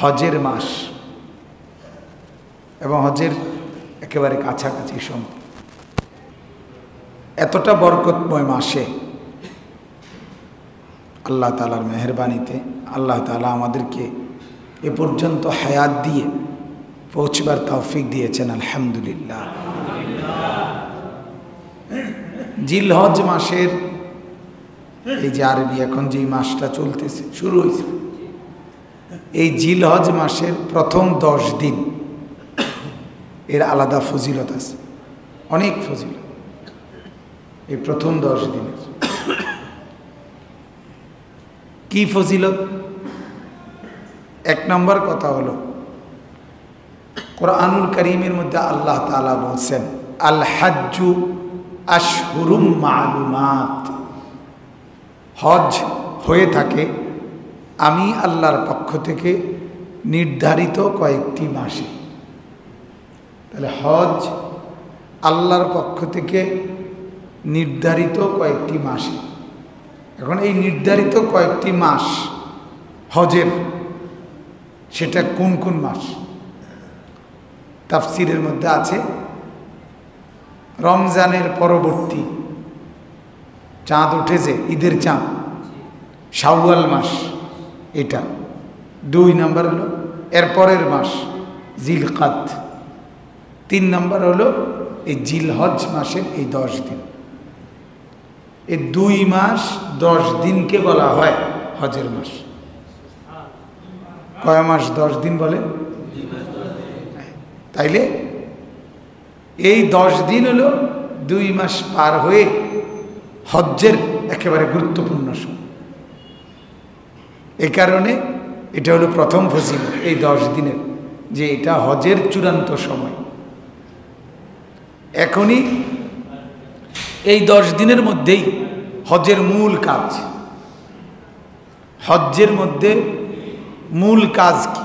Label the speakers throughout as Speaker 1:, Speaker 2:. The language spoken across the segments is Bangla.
Speaker 1: হজের মাস এবং হজের একেবারে কাছাকাছি সময়। এতটা বরকতময় মাসে আল্লাহ তাআলার মেহেরবানিতে আল্লাহ তাআলা আমাদেরকে এ পর্যন্ত হায়াত দিয়ে পৌঁছবার তৌফিক দিয়েছেন, আলহামদুলিল্লাহ। জিলহজ মাসের এই যে আরবি এখন যে মাসটা চলতেছে, শুরু হয়েছে, এই জিলহজ মাসের প্রথম 10 দিন এর আলাদা ফজিলত আছে, অনেক ফজিলত। এই প্রথম 10 দিনের কি ফজিলত? 1 নম্বর কথা হলো, কুরআনুল কারীমের মধ্যে আল্লাহ তাআলা বলছেন আল হাজ্জু আশহুরুম মা'লুমাত, হজ হয়ে থাকে আমি আল্লাহর পক্ষ থেকে নির্ধারিত কয়েকটি মাসে। তাহলে হজ আল্লাহর পক্ষ থেকে নির্ধারিত কয়েকটি মাসে। এখন এই নির্ধারিত কয়েকটি মাস হজের, সেটা কোন কোন মাস? তাফসিরের মধ্যে আছে রমজানের পরবর্তী চাঁদ উঠেছে, ঈদের চাঁদ, শাওয়াল মাস এটা 2 নম্বর হলো, এরপরের মাস জিলকাদ 3 নম্বর হলো এই জিলহজ মাসের এই 10 দিন। এই 2 মাস 10 দিনকে বলা হয় হজের মাস। কয় মাস 10 দিন বলে? তাইলে এই 10 দিন হলো 2 মাস পার হয়ে হজ্জের একেবারে গুরুত্বপূর্ণ সময়। এই কারণে এটা হলো প্রথম ফজিলত এই 10 দিনের, যে এটা হজের চূড়ান্ত সময়। এখনই এই 10 দিনের মধ্যেই হজের মূল কাজ। হজ্জের মধ্যে মূল কাজ কি?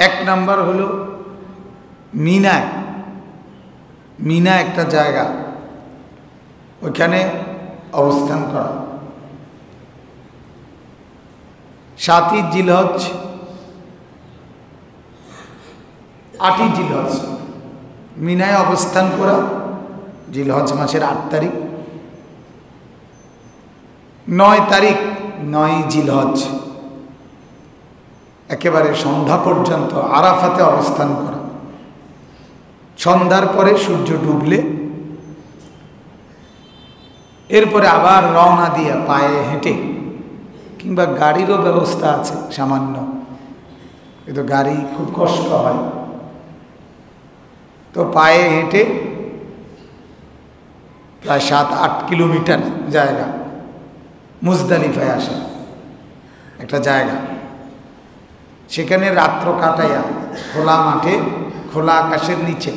Speaker 1: 1 নাম্বার হলো মিনায়। মিনা একটা জায়গা, ওইখানে অবস্থান করা। 7ই জিলহজ 8ই জিলহজ মিনায় অবস্থান করা, জিলহজ মাসের 8 তারিখ। 9 তারিখ 9ই জিলহজ একেবারে সন্ধ্যা পর্যন্ত আরাফাতে অবস্থান করা। সন্ধ্যার পরে সূর্য ডুবলে এরপরে আবার রওনা দিয়ে পায়ে হেঁটে, কিংবা গাড়িরও ব্যবস্থা আছে সামান্য, কিন্তু গাড়ি খুব কষ্ট হয়, তো পায়ে হেঁটে প্রায় 7-8 কিলোমিটার জায়গা মুজদালিফায় আসে একটা জায়গা। সেখানে রাত্র কাটাইয়া খোলা মাঠে, খোলা আকাশের নিচে,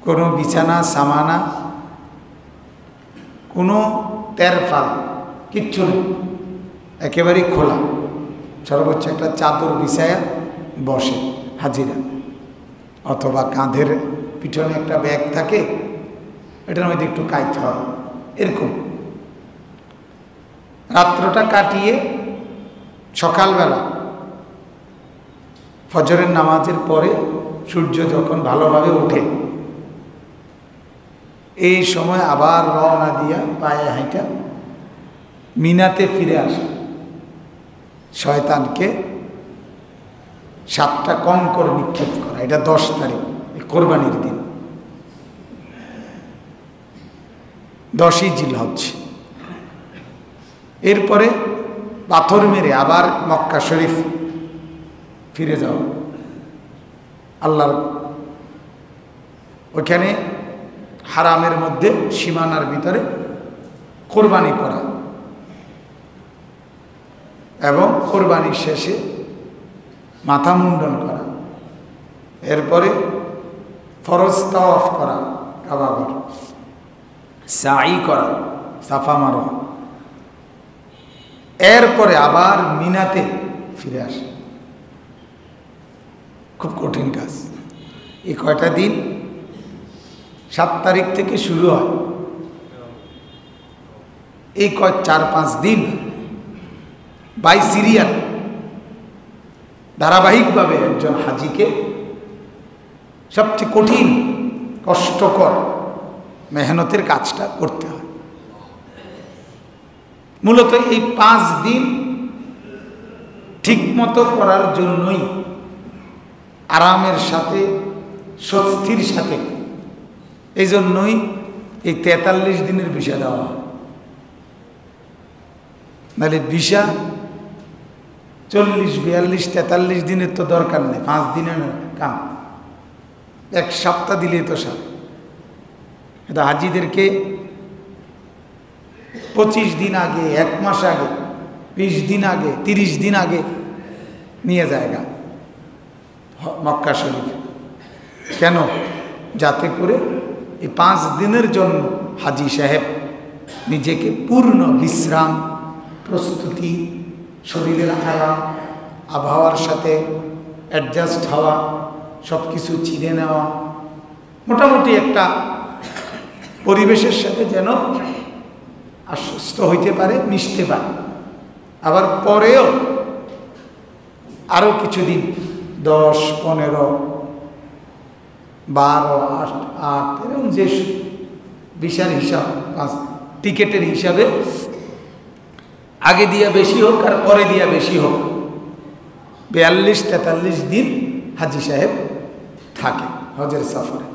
Speaker 1: কোনো বিছানা সামানা, কোনো তেরফাল কিচ্ছু নেই, একেবারেই খোলা। সর্বোচ্চ একটা চাদর বিছায়া বসে হাজিরা, অথবা কাঁধের পিছনে একটা ব্যাগ থাকে, এটার মধ্যে একটু কাইতে হয়, এরকম। রাত্রটা কাটিয়ে সকালবেলা ফজরের নামাজের পরে সূর্য যখন ভালোভাবে ওঠে, এই সময় আবার রওনা দিয়া পায়ে হাঁটা মিনাতে ফিরে আসে। শয়তানকে 7টা কঙ্কর নিক্ষেপ করা। এটা 10 তারিখ, কোরবানির দিন, 10ই জিলহজ। এরপরে পাথর মেরে আবার মক্কা শরীফ ফিরে যাওয়া, আল্লাহর ওইখানে হারামের মধ্যে সীমানার ভিতরে কোরবানি করা, এবং কোরবানির শেষে মাথা মুন্ডন করা। এরপরে ফরজ তাওয়াফ করা, কাবাঘর সাই করা, সাফা মারোয়া। এরপরে আবার মিনাতে ফিরে আসে। খুব কঠিন কাজ। এই কয়টা দিন 7 তারিখ থেকে শুরু হয়, এই 4-5 দিন বাই সিরিয়াল ধারাবাহিকভাবে একজন হাজিকে সবচেয়ে কঠিন কষ্টকর মেহনতের কাজটা করতে হয়। মূলত এই 5 দিন ঠিকমতো করার জন্যই, আরামের সাথে স্বস্তির সাথে, এই জন্যই এই 43 দিনের ভিসা দেওয়া। নাহলে ভিসা 40, 42, 43 দিনের তো দরকার নেই, 5 দিনের কাম, 1 সপ্তাহ দিলেই তো সার। এটা হাজিদেরকে 25 দিন আগে, 1 মাস আগে, 20 দিন আগে, 30 দিন আগে নিয়ে যায়গা মক্কা শরীফ। কেন? যাতে করে এই 5 দিনের জন্য হাজি সাহেব নিজেকে পূর্ণ বিশ্রাম, প্রস্তুতি, শরীরের আরাম, আবহাওয়ার সাথে অ্যাডজাস্ট হওয়া, সব কিছু চিনে নেওয়া, মোটামুটি একটা পরিবেশের সাথে যেন আশ্বস্ত হইতে পারে, মিশতে পারে। আবার পরেও আরও কিছুদিন 10, 15, 12, 8 এরকম যে ভিসার হিসাব, টিকেটের হিসাবে আগে দিয়া বেশি হোক আর পরে দিয়া বেশি হোক, 42-43 দিন হাজি সাহেব থাকে হজের সফরে।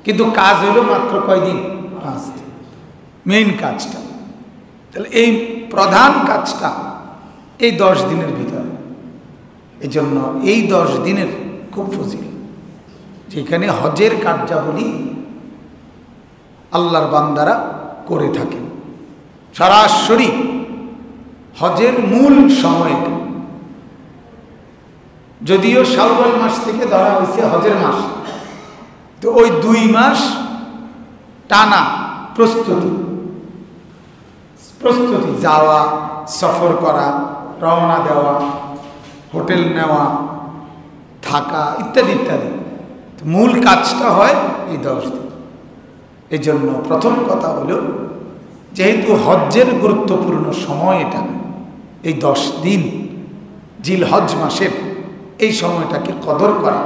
Speaker 1: কিন্তু কাজ হইল মাত্র কয়দিন? 5 দিন। মেইন কাজটা, তাহলে এই প্রধান কাজটা এই 10 দিনের ভিতরে। এই জন্য এই 10 দিনের খুব ফজিল, যেখানে হজের কার্যাবলী আল্লাহর বান্দারা করে থাকেন। সরাসরি হজের মূল সময়টা, যদিও শাওয়াল মাস থেকে ধরা হয়েছে হজের মাস, তো ওই 2 মাস টানা প্রস্তুতি, যাওয়া, সফর করা, রওনা দেওয়া, হোটেল নেওয়া, থাকা, ইত্যাদি ইত্যাদি। মূল কাজটা হয় এই 10 দিন। এই জন্য প্রথম কথা হলো, যেহেতু হজ্জের গুরুত্বপূর্ণ সময় এটা, এই 10 দিন জিলহজ মাসের এই সময়টাকে কদর করা,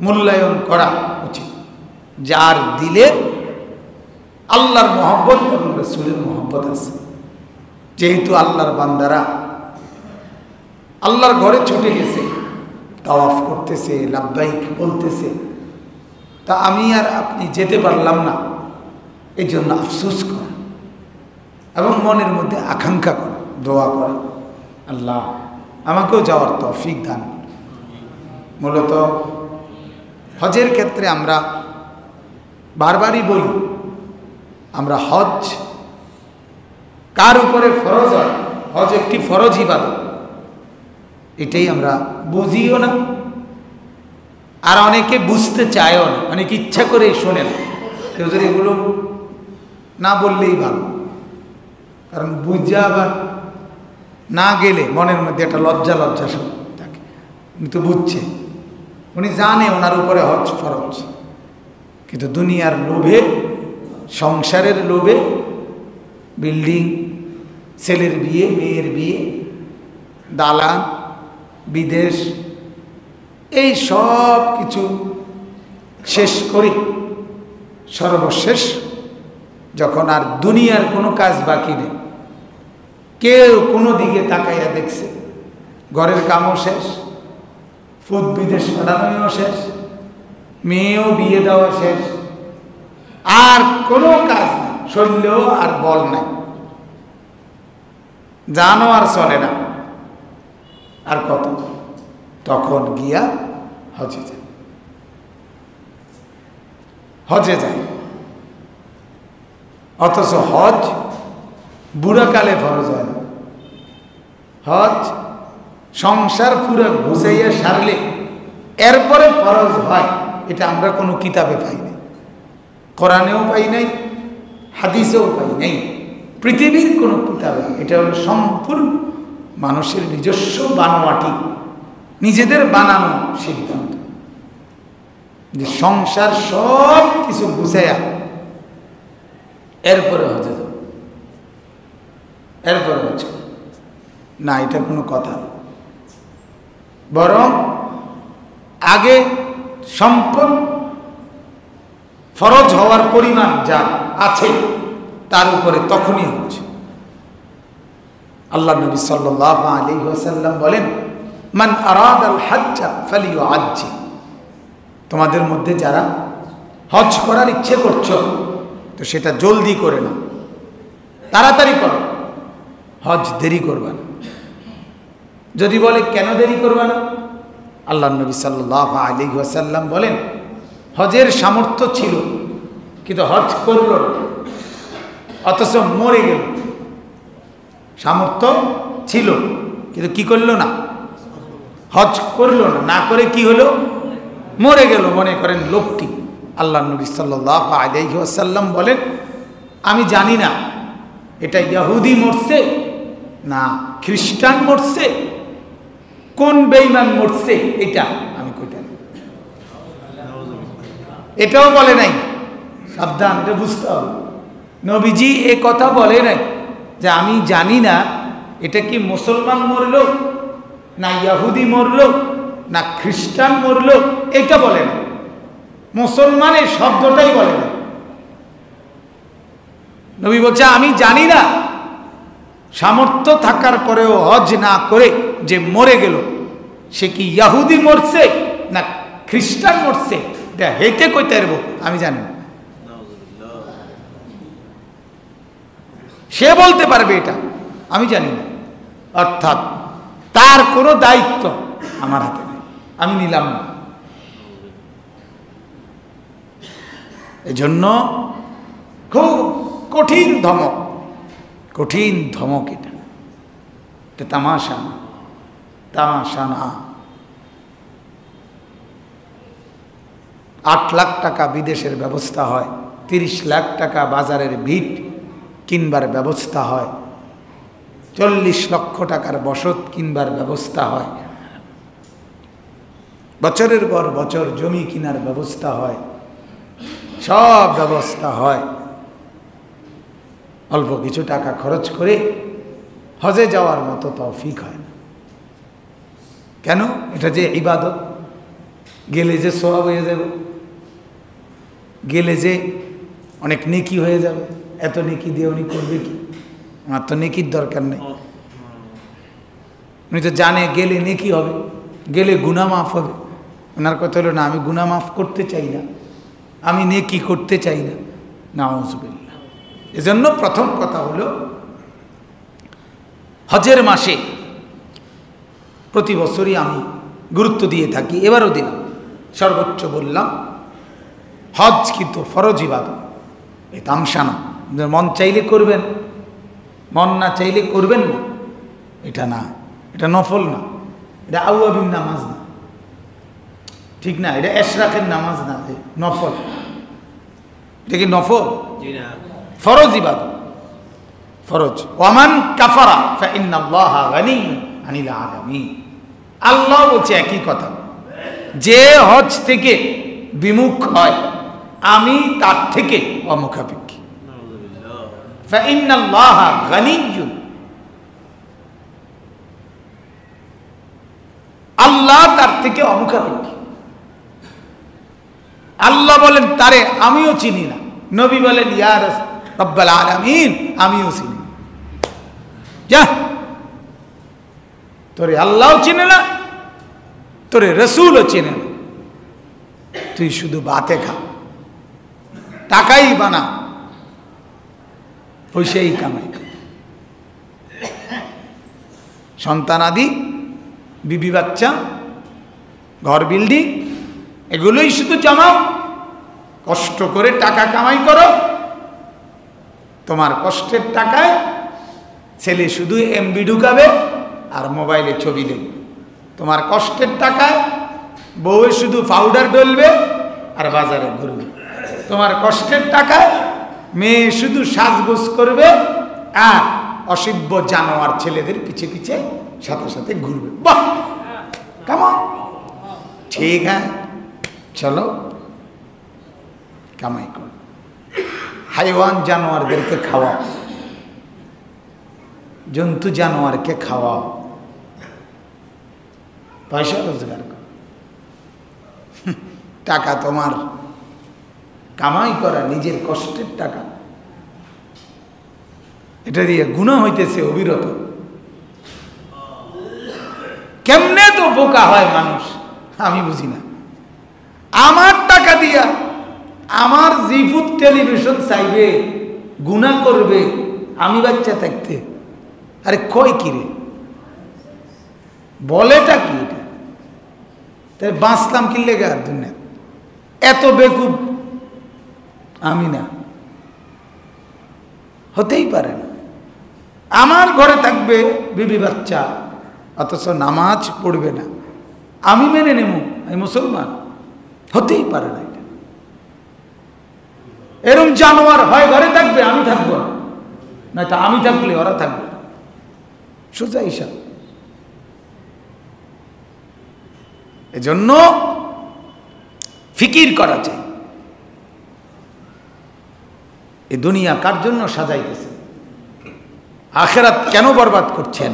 Speaker 1: মূল্যায়ন করা উচিত। যার দিলে আল্লাহর মহব্বত এবং রাসূলের মহব্বত আছে। যেহেতু আল্লাহর বান্দারা আল্লাহর ঘরে ছুটে গেছে, তাওয়াফ করতেছে, লাব্বাইক বলতেছে, তা আমি আর আপনি যেতে পারলাম না, এই জন্য আফসোস করা এবং মনের মধ্যে আকাঙ্ক্ষা করা, দোয়া করা, আল্লাহ আমাকেও যাওয়ার তৌফিক দান। মূলত হজের ক্ষেত্রে আমরা বারবারই বলি, আমরা হজ কার উপরে ফরজ হয়, হজ একটি ফরজ ইবাদত, এটাই আমরা বুঝিও না, আর অনেকে বুঝতে চায়ও না, অনেকে ইচ্ছা করেই শোনে না। কেউ যদি এগুলো না বললেই ভালো, কারণ বুঝা আবার না গেলে মনের মধ্যে একটা লজ্জা থাকে। উনি তো বুঝছে, উনি জানে ওনার উপরে হজ ফরজ, কিন্তু দুনিয়ার লোভে, সংসারের লোভে, বিল্ডিং, ছেলের বিয়ে, মেয়ের বিয়ে, দালান, বিদেশ, এই সব কিছু শেষ করে সর্বশেষ যখন আর দুনিয়ার কোনো কাজ বাকি নেই, কেউ কোনো দিকে তাকাইয়া দেখছে, ঘরের কামও শেষ, ফুদ বিদেশ পাঠানোও শেষ, মেয়েও বিয়ে দেওয়া শেষ, আর কোনো কাজ নেই, শরীরেও আর বল নাই, জানো আর চলে না, আর কত, তখন গিয়া হজে যায়। অথচ হজ বুড়াকালে ফরজ হয় না, হজ সংসার পুরো ঘুষাইয়া সারলে এরপরে ফরজ হয়। এটা আমরা কোনো কিতাবে পাই নাই, কোরআনেও পাই নাই, হাদিসেও পাই নাই, পৃথিবীর কোনো কিতাবে। এটা হলো সম্পূর্ণ মানুষের নিজস্ব বানোয়াটি, নিজেদের বানানো সিদ্ধান্ত, যে সংসার সব কিছু গুছাইয়া এরপরে হজে যাব, এরপরে হচ্ছে না, এটা কোনো কথা। বরং আগে সম্পদ ফরজ হওয়ার পরিমাণ যা আছে তার উপরে তখনই হচ্ছে। আল্লাহ নবী সাল্লাল্লাহু আলাইহি ওয়াসাল্লাম বলেন, মান আরাদাল হাজ্জা ফালিয়ুআজ্জি, তোমাদের মধ্যে যারা হজ করার ইচ্ছে করছো তো সেটা জলদি করে না, তাড়াতাড়ি করো, হজ দেরি করবা না। যদি বলে কেন দেরি করবা না, আল্লাহ নবী সাল্লাল্লাহু আলাইহি ওয়াসাল্লাম বলেন, হজের সামর্থ্য ছিল কিন্তু হজ করল না, অথচ মরে গেল। সামর্থ্য ছিল কিন্তু কি করলো না, হজ করলো না, না করে কি হলো, মরে গেল। মনে করেন লোকটি, আল্লাহ নবী সাল্লাল্লাহু আলাইহি ওয়াসাল্লাম বলেন, আমি জানি না এটা ইহুদি মরছে না খ্রিস্টান মরছে, কোন বেঈমান মরছে এটা আমি কইতাম। এটাও বলে নাই, সাবধান, এটা বুঝতে হবে। নবীজি এ কথা বলে নাই যে আমি জানি না এটা কি মুসলমান মরলো না ইহুদি মরলো না খ্রিস্টান মরলো, এটা বলে না। মুসলমানের শব্দটাই বলে না। নবী বলছে আমি জানি না সামর্থ্য থাকার পরেও হজ না করে যে মরে গেল সে কি ইহুদি মরছে না খ্রিস্টান মরছে, এটা হেঁটে কইতে পারবো আমি জানি না। সে বলতে পারবে এটা আমি জানি না, অর্থাৎ তার কোনো দায়িত্ব আমার হাতে নেই, আমি নিলাম না। এজন্য খুব কঠিন ধমক, কঠিন ধমক। এটা তামাশা না, তামাশা না। 8 লাখ টাকা বিদেশের ব্যবস্থা হয়, 30 লাখ টাকা বাজারের ভিট কিনবার ব্যবস্থা হয়, 40 লক্ষ টাকার বসত কিনবার ব্যবস্থা হয়, বছরের পর বছর জমি কিনার ব্যবস্থা হয়, সব ব্যবস্থা হয়। অল্প কিছু টাকা খরচ করে হজে যাওয়ার মতো তৌফিক হয় না। কেন? এটা যে ইবাদত, গেলে যে সওয়াব হয়ে যাবে, গেলে যে অনেক নেকি হয়ে যাবে, এত নেকি দিয়ে উনি করবে কি? আমার তো নেকির দরকার নেই। উনি তো জানে গেলে নেকি হবে, গেলে গুনাহ মাফ হবে। ওনার কথা হলো না, আমি গুনাহ মাফ করতে চাই না, আমি নেকি করতে চাই না। নাউজুবিল্লাহ। এজন্য প্রথম কথা হলো হজের মাসে প্রতি বছরই আমি গুরুত্ব দিয়ে থাকি, এবারও দিলাম, সর্বোচ্চ বললাম হজ কিন্তু ফরজ ইবাদত, এই তামসা না। মন চাইলে করবেন, মন না চাইলে করবেন না, এটা না, এটা নফল না, এটা আউয়াবিন নামাজ না, ঠিক না, এটা এশরাকের নামাজ না, নফল। এটা কি নফল? ফরজ ইবাদত, ফরজ। ওয়ামান কাফারা ফাইন্নাল্লাহা গানিয়্যুন আনিল আলামিন। আল্লাহ বলছে একই কথা, যে হজ থেকে বিমুখ হয় আমি তার থেকে অমুখাপেক্ষী। ফাইন্নাল্লাহা গানিয়্যুন, আল্লাহ তার থেকে অমুখাপেক্ষী। আল্লাহ বলেন তারে আমিও চিনি না, নবী বলেন ইয়া রাব্বাল আলামিন আমিও চিনি। যা, তোরে আল্লাহও চিনে না, তোরে রসুলও চিনে না, তুই শুধু বাতে খা, টাকাই বানা, পয়সাই কামাই, সন্তান আদি, বিবি বাচ্চা, ঘর বিল্ডিং, এগুলোই শুধু জমাও, কষ্ট করে টাকা কামাই করো। তোমার কষ্টের টাকায় ছেলে শুধু এমবি ঢুকাবে আর মোবাইলে ছবি দেখবে। তোমার কষ্টের টাকায় বউয়ে শুধু পাউডার ডলবে আর বাজারে ঘুরবে। তোমার কষ্টের টাকায় মেয়ে শুধু সাজগোজ করবে আর অসভ্য জানোয়ার ছেলেদের পিছে পিছে সাথে সাথে ঘুরবে। বাহ, কেমন ঠিক, হ্যাঁ চলো কামাই কর, হাইওয়ান জানোয়ারদেরকে খাওয়াও, জন্তু জানোয়ারকে খাওয়াও, পয়সা রোজগার করো, টাকা তোমার কামাই করা, নিজের কষ্টের টাকা, এটা দিয়ে গুনাহ হইতেছে অবিরত। কেমনে তো বোকা হয় মানুষ আমি বুঝি না। আমার টাকা দিয়া আমার জিফুত টেলিভিশন চাইবে, গুনাহ করবে আমি বাচ্চা থাকতে, আরে কই কিরে বলেটা কি এটা? তাই বাঁচলাম কি লেগে আর দুনিয়া? এত বেকুব আমি না, হতেই পারে না। আমার ঘরে থাকবে বিবি বাচ্চা, অথচ নামাজ পড়বে না, আমি মেনে নেব আমি মুসলমান? হতেই পারে না। এটা এরকম জানোয়ার হয় ঘরে থাকবে, আমি থাকবো না, নয়তো আমি থাকলে ওরা থাকবে না, সোজা হিসাব। এজন্য ফিকির করা চাই, এই দুনিয়া কার জন্য সাজাইতেছে, আখিরাত কেন বরবাদ করছেন,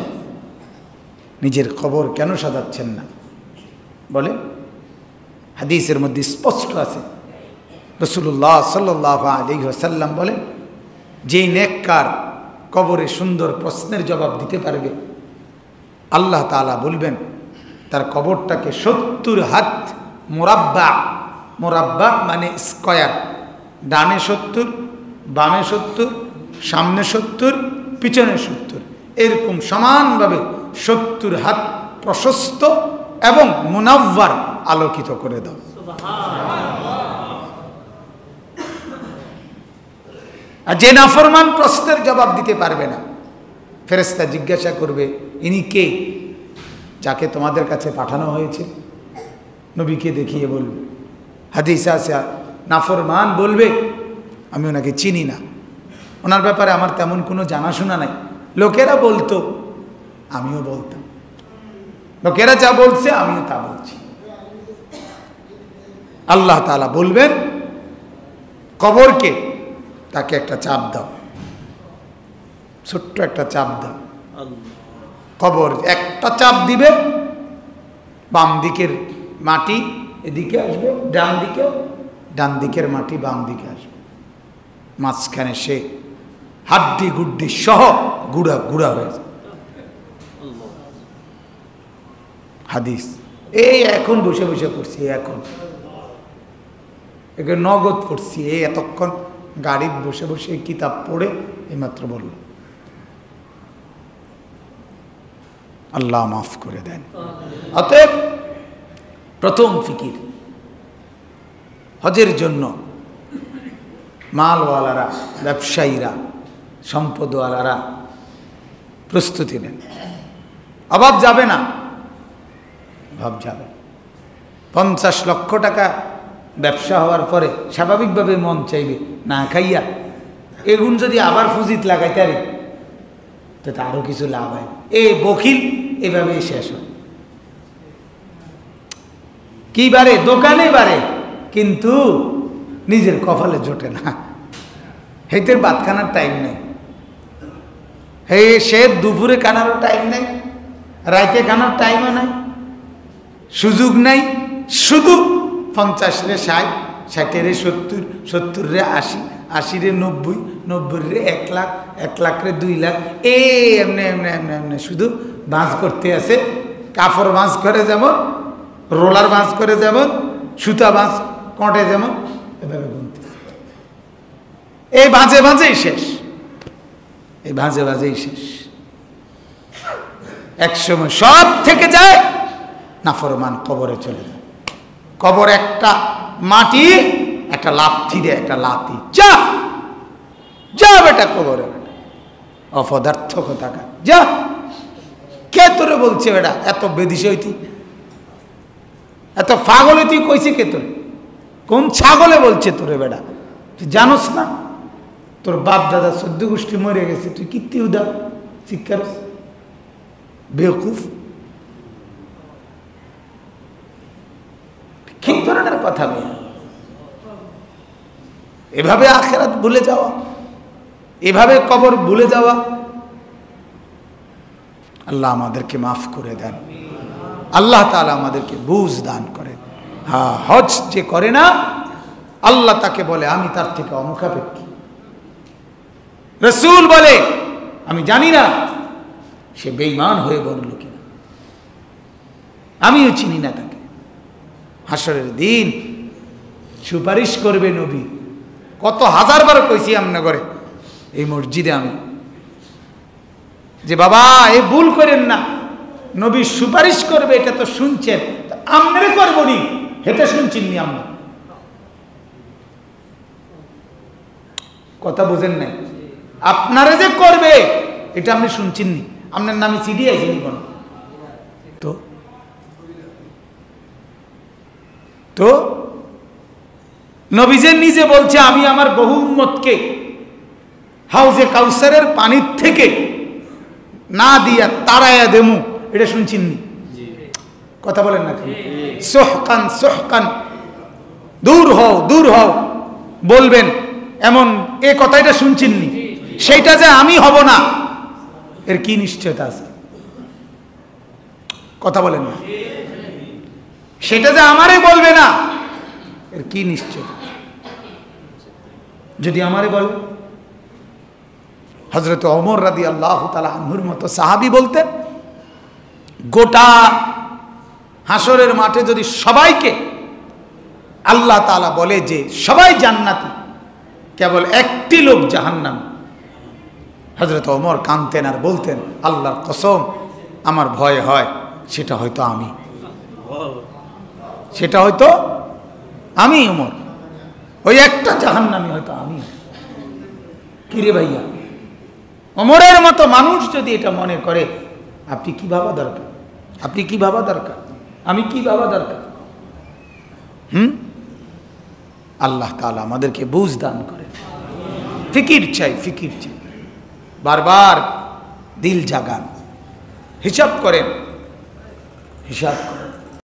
Speaker 1: নিজের খবর কেন সাজাচ্ছেন না? বলে হাদিসের মধ্যে স্পষ্ট আছে, রাসূলুল্লাহ সাল্লাল্লাহু আলাইহি ওয়াসাল্লাম বলেন, যেই নেককার কবরে সুন্দর প্রশ্নের জবাব দিতে পারবে, আল্লাহ তাআলা বলবেন তার কবরটাকে 70 হাত মুরাব্বা, মুরাব্বা মানে স্কয়ার, ডানে 70, বামে 70, সামনে 70, পিছনে 70, এরকম সমানভাবে 70 হাত প্রশস্ত এবং মুনাవ్বার আলোকিত করে দাও। আর যে নাফরমান প্রশ্নের জবাব দিতে পারবে না, ফেরেশতা জিজ্ঞাসা করবে ইনি কে, যাকে তোমাদের কাছে পাঠানো হয়েছে? নবীকে দেখিয়ে বলবে, হাদিসে আছে নাফরমান বলবে আমি ওনাকে চিনি না, ওনার ব্যাপারে আমার তেমন কোনো জানাশোনা নাই, লোকেরা বলতো আমিও বলতাম, লোকেরা যা বলছে আমিও তা বলছি। আল্লাহ তাআলা বলবেন কবরকে তাকে একটা চাপ দাও, ছোট্ট একটা চাপ দাও। কবর একটা চাপ দিবে, বাম দিকের মাটি এদিকে আসবে, ডান দিকের মাটি বাম দিকে আসবে, মাঝখানে সে হাড্ডি গুড্ডি সহ গুড়া গুড়া হয়ে যায়। হাদিস এই এখন বসে বসে পড়ছি, এখন একে নগদ পড়ছি, এই এতক্ষণ গাড়িতে বসে বসে কিতাব পড়ে এইমাত্র বলল। আল্লাহ মাফ করে দেন। অতএব প্রথম ফিকির, হজের জন্য মালওয়ালারা, ব্যবসায়ীরা, সম্পদওয়ালারা প্রস্তুতি নেন। অভাব যাবে না, অভাব যাবে। 50 লক্ষ টাকা ব্যবসা হওয়ার পরে স্বাভাবিকভাবে মন চাইবে না খাইয়া এগুন যদি আবার ফুজিত লাগাইতে পারি তো আরও কিছু লাভ হয়। এই বকিল এভাবেই শেষ হয়। কি বারে? দোকানে বারে, কিন্তু নিজের কপালে জোটে না। হেতের ভাত খানার টাইম নেই, সে দুপুরে খানারও টাইম নেই, রাইতে খানার টাইমও নাই, সুযোগ নাই। শুধু 50 রে 60, 60 রে 70, 70 রে 80, 80 রে 90, 90 রে 1 লাখ, 1 লাখ রে 2 লাখ, এমনি এমনি এমনি এমনি শুধু বাঁচ করতে আছে। কাপড় বাঁচ করে যেমন, রোলার বাঁচ করে যেমন, সুতা বাঁচ কটে যেমন, এভাবে গুনতে। এই ভাঁজে ভাঁজেই শেষ, এই ভাঁজে ভাঁজেই শেষ। একসময় সব থেকে যায়, নাফরমান কবরে চলে যায়। কবর একটা মাটি, একটা লাথি দেয়, একটা লাথি, যা যা বেটা কবরে, বেটা অপদার্থ কোথাকা, যা। কে তোরে বলছে বেটা এত বেদিশে হইতি, এত পাগল হইতি? কইছে কে তোরে? কোন ছাগলে বলছে তোরে বেটা? তুই জানোস না তোর বাপ দাদা 14 গোষ্ঠী মরে গেছে, তুই কীর্তি উদা শিক্ষার বেওকুফ। কি ধরনের কথা মেয়ে? এভাবে আখিরাত ভুলে যাওয়া, এভাবে কবর ভুলে যাওয়া। আল্লাহ আমাদেরকে মাফ করে দেন। আল্লাহ তাআলা আমাদেরকে বুঝ দান করেন। হ্যাঁ, হজ যে করে না আল্লাহ তাকে বলে আমি তার থেকে অমুখাপেক্ষী। রাসূল বলে আমি জানি না সে বেঈমান হয়ে বলল কিনা, আমিও চিনি না তাকে। হাসরের দিন সুপারিশ করবে নবী। কত হাজারবার কইছি আমনগরে এই মসজিদে আমি যে বাবা এ ভুল করেন না, নবী সুপারিশ করবে এটা তো শুনছেন, আমনে করবো নি এটা শুনছেন নি? আমরা কথা বুঝেন নাই? আপনারা যে করবে এটা আপনি শুনছেন নি? আপনার নামে চিঠি আইছেনি কোন? তো তো নবী যে নিজে বলছে আমি আমার বহু উম্মতকে হাউজে কাউসারের পানির থেকে না দিয়া তাড়াইয়া দেমু, এটা শুনছেন নি? কথা বলেন না কেন? সোহকান সোহকান, দূর হও দূর হও বলবেন এমন এ কথাটা শুনছেন নি? সেইটা যে আমি হব না এর কি নিশ্চয়তা আছে? কথা বলেন না? সেটা যে আমারে বলবে না এর কি নিশ্চয়তা? যদি আমারে বলে, হযরত ওমর রাদিয়াল্লাহু তাআলা আনহুর মতো সাহাবী বলতেন গোটা হাসরের মাঠে যদি সবাইকে আল্লাহ তাআলা বলে যে সবাই জান্নাতি, কেবল একটি লোক জাহান্নামী, হযরত ওমর কাঁদতেন আর বলতেন আল্লাহর কসম আমার ভয় হয় সেটা হয়তো আমি, সেটা হয়তো আমি ওমর, ওই একটা জাহান্নামী হয়তো আমি। কিরে ভাইয়া, ওমরের মতো মানুষ যদি এটা মনে করে, আপনি কি ভাবা দরকার? আপনি কি ভাবা দরকার? আমি কি ভাবা দরকার? আল্লাহ তাআলা আমাদেরকে বুঝ দান করে। ফিকির চাই, ফিকির চাই, বারবার দিল জাগান, হিসাব করেন, হিসাব করেন।